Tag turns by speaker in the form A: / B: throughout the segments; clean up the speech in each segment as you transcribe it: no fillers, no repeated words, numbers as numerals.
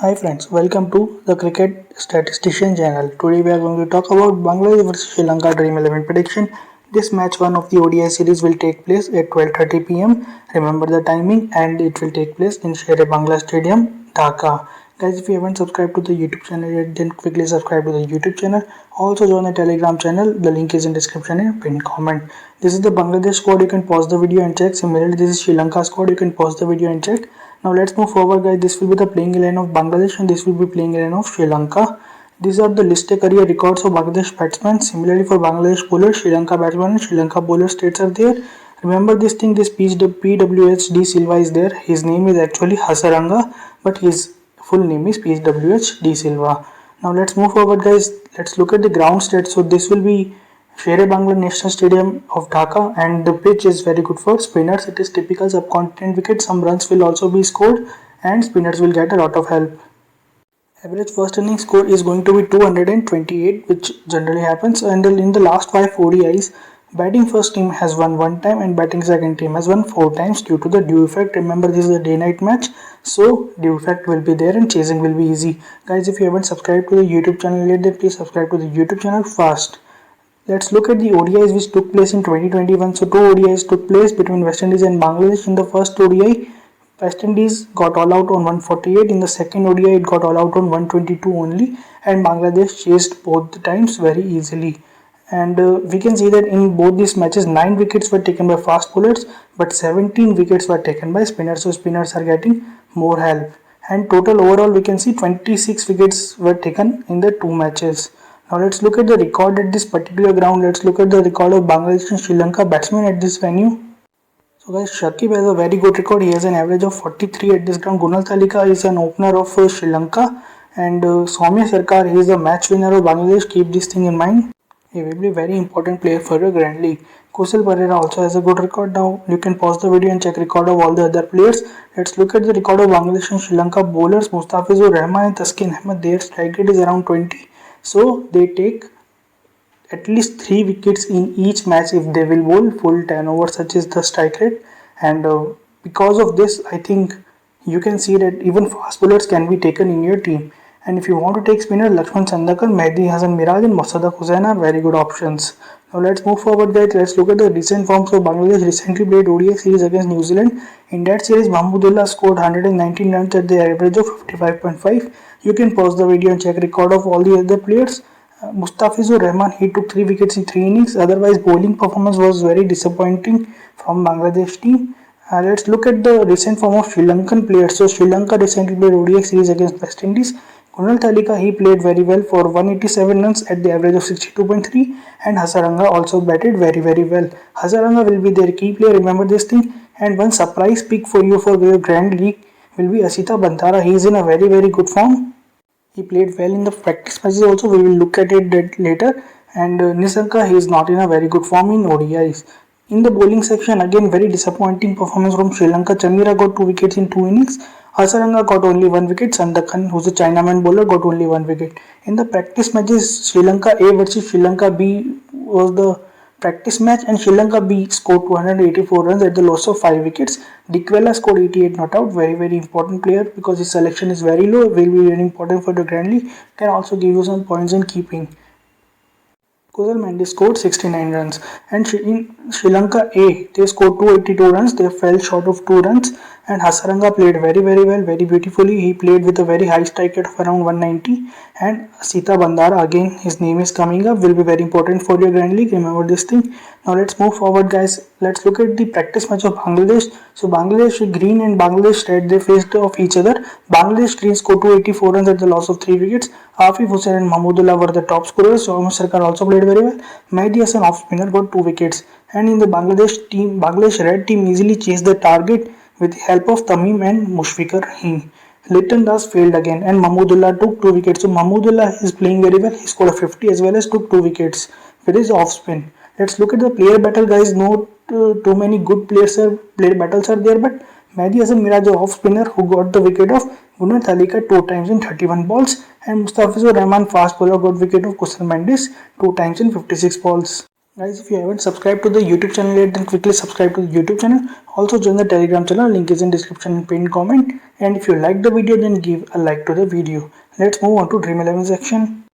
A: Hi friends, welcome to the Cricket Statistician channel. Today we are going to talk about Bangladesh vs Sri Lanka Dream 11 prediction. This match 1 of the ODI series will take place at 12:30 pm. Remember the timing, and it will take place in Shere Bangla Stadium, Dhaka. Guys, if you haven't subscribed to the YouTube channel yet, then quickly subscribe to the YouTube channel. Also join the Telegram channel. The link is in description and pinned comment. This is the Bangladesh squad. You can pause the video and check. Similarly, this is Sri Lanka squad. You can pause the video and check. Now let's move forward, guys. This will be the playing 11 of Bangladesh and this will be playing 11 of Sri Lanka. These are the listed career records of Bangladesh batsmen. Similarly, for Bangladesh bowlers, Sri Lanka batsmen and Sri Lanka bowler states are there. Remember this thing, this PWH D Silva is there. His name is actually Hasaranga, but his full name is PWH D Silva. Now let's move forward, guys. Let's look at the ground stats. So this will be Shere Bangla National Stadium of Dhaka, and the pitch is very good for spinners. It is typical subcontinent wicket. Some runs will also be scored and spinners will get a lot of help. Average first inning score is going to be 228, which generally happens, and in the last 5 ODIs, batting first team has won 1 time and batting second team has won 4 times due to the dew effect. Remember, this is a day-night match, so dew effect will be there and chasing will be easy. Guys, if you haven't subscribed to the YouTube channel yet, then please subscribe to the YouTube channel fast. Let's look at the ODIs which took place in 2021. So two ODIs took place between West Indies and Bangladesh. In the first ODI, West Indies got all out on 148. In the second ODI, it got all out on 122 only, and Bangladesh chased both the times very easily. And we can see that in both these matches, 9 wickets were taken by fast bowlers, but 17 wickets were taken by spinners. So spinners are getting more help. And total overall, we can see 26 wickets were taken in the two matches. Now let's look at the record at this particular ground. Let's look at the record of Bangladesh and Sri Lanka batsmen at this venue. So guys, Shakib has a very good record. He has an average of 43 at this ground. Gunal Thalika is an opener of Sri Lanka, and Soumya Sarkar, he is the match winner of Bangladesh. Keep this thing in mind. He will be a very important player for the Grand League. Kusal Perera also has a good record. Now you can pause the video and check record of all the other players. Let's look at the record of Bangladesh and Sri Lanka bowlers. Mustafizur Rahman and Taskin Ahmed, their strike rate is around 20. So they take at least 3 wickets in each match if they will bowl full 10 overs, such is the strike rate. And because of this, I think you can see that even fast bowlers can be taken in your team. And if you want to take spinner, Lakshman Sandakar, Mehdi Hasan Miraj and Mosaddaq Hussain are very good options. Now let's move forward, guys. Let's look at the recent forms. So Bangladesh recently played ODI series against New Zealand. In that series, Mahmudullah scored 119 runs at the average of 55.5. You can pause the video and check record of all the other players. Mustafizur Rahman, he took 3 wickets in 3 innings. Otherwise, bowling performance was very disappointing from Bangladesh team. Let's look at the recent form of Sri Lankan players. So Sri Lanka recently played ODI series against West Indies. Kunal Thalika, he played very well for 187 runs at the average of 62.3, and Hasaranga also batted very well. Hasaranga will be their key player, remember this thing. And one surprise pick for you for the Grand League will be Asita Bantara. He is in a very good form. He played well in the practice matches also. We will look at it later. And Nisarga, he is not in a very good form in ODIs. In the bowling section, again very disappointing performance from Sri Lanka. Chamira got 2 wickets in 2 innings. Hasaranga got only 1 wicket. Sandakan, who's a Chinaman bowler, got only 1 wicket. In the practice matches, Sri Lanka A versus Sri Lanka B was the practice match, and Sri Lanka B scored 284 runs at the loss of 5 wickets. Dikwela scored 88 not out. Very important player because his selection is very low. Will be very important for the Grand League. Can also give you some points in keeping. Kusal Mendes scored 69 runs, and in Sri Lanka A, they scored 282 runs. They fell short of 2 runs, and Hasaranga played very well, very beautifully. He played with a very high strike rate of around 190. And Sita Bandara, again his name is coming up, will be very important for your Grand League. Remember this thing. Now let's move forward, guys. Let's look at the practice match of Bangladesh. So Bangladesh Green and Bangladesh Red, they faced off each other. Bangladesh Green scored 284 runs at the loss of 3 wickets. Afif Hussain and Mahmudullah were the top scorers. Soumya Sarkar also played very well. Mehdi Hasan, off spinner, got 2 wickets. And in the Bangladesh Red team easily chased the target with the help of Tamim and Mushfiqur Rahim. Litton Das failed again, and Mahmudullah took 2 wickets. So Mahmudullah is playing very well. He scored a 50 as well as took 2 wickets with his off spin. Let's look at the player battle, guys. Not too many good player battles are there, but Mehdi Hasan Miraj, off spinner, who got the wicket of Gunal Thalika 2 times in 31 balls, and Mustafizur Rahman, fast bowler, got wicket of Kusal Mendes 2 times in 56 balls. Guys, if you haven't subscribed to the YouTube channel yet, then quickly subscribe to the YouTube channel. Also join the Telegram channel, link is in description and pinned comment. And if you like the video, then give a like to the video. Let's move on to Dream 11 section.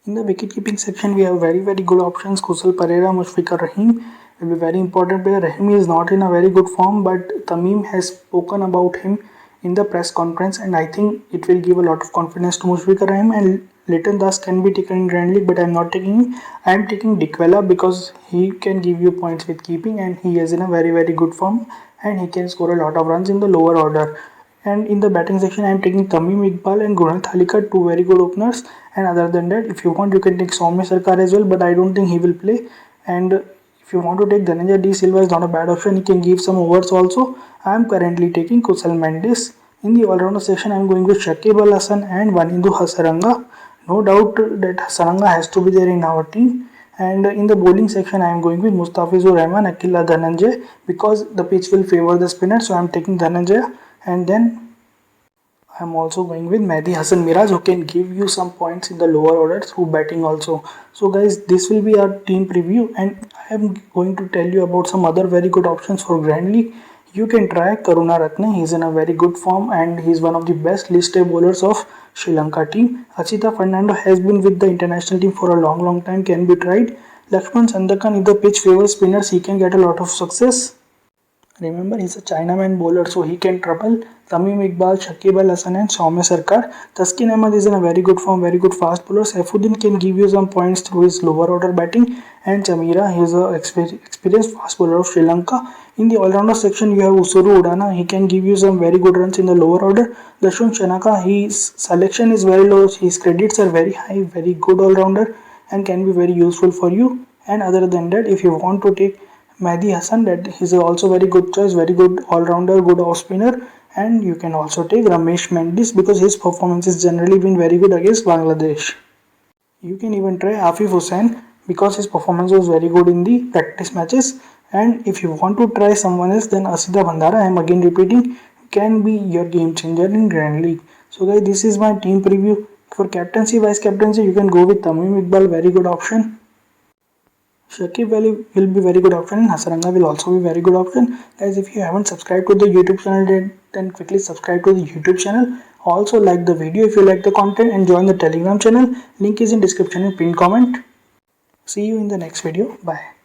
A: In the wicket keeping section, we have very good options. Kusal Pereira, Mushfiqur Rahim will be very important player. Rahim is not in a very good form, but Tamim has spoken about him in the press conference, and I think it will give a lot of confidence to Mushfiqur Rahim. And Leighton Das can be taken in Grand League, but I am not taking him. I am taking Dikwela because he can give you points with keeping, and he is in a very good form, and he can score a lot of runs in the lower order. And in the batting section, I am taking Tamim Iqbal and Gunal Thalikar, two very good openers. And other than that, if you want, you can take Soumya Sarkar as well, but I don't think he will play. And if you want to take Dhananjay D Silva, is not a bad option. He can give some overs also. I am currently taking Kusal Mendes. In the all-rounder section, I am going with Shakib Al Hasan and Wanindu Hasaranga. No doubt that Hasaranga has to be there in our team. And in the bowling section, I am going with Mustafizur Rahman, Akila Dhananjay, because the pitch will favor the spinner. So I am taking Dhananjay. And then I am also going with Mehdi Hassan Miraj, who can give you some points in the lower order through batting also. So guys, this will be our team preview, and I am going to tell you about some other very good options for Grand League. You can try Karuna Ratne. He is in a very good form and he is one of the best listed bowlers of Sri Lanka team. Achita Fernando has been with the international team for a long time, can be tried. Lakshman Sandakan, if the pitch favors spinners, he can get a lot of success. Remember, he's a Chinaman bowler, so he can trouble Tamim Iqbal, Shakib Al Hasan and Soumya Sarkar. Taskin Ahmed is in a very good form, very good fast bowler. Saifuddin can give you some points through his lower order batting. And Chamira, he is an experienced fast bowler of Sri Lanka. In the all-rounder section, you have Usuru Udana. He can give you some very good runs in the lower order. Dashun Shanaka, his selection is very low. His credits are very high, very good all-rounder and can be very useful for you. And other than that, if you want to take Mehdi Hassan, that is also very good choice, very good all-rounder, good off-spinner. And you can also take Ramesh Mendis because his performance has generally been very good against Bangladesh. You can even try Afif Hussain because his performance was very good in the practice matches. And if you want to try someone else, then Asida Bandara, I am again repeating, can be your game changer in Grand League. So guys, this is my team preview. For captaincy, vice captaincy, you can go with Tamim Iqbal, very good option. Shakib will be very good option and Hasaranga will also be very good option. Guys, if you haven't subscribed to the YouTube channel, then quickly subscribe to the YouTube channel. Also like the video if you like the content and join the Telegram channel. Link is in description and pinned comment. See you in the next video. Bye.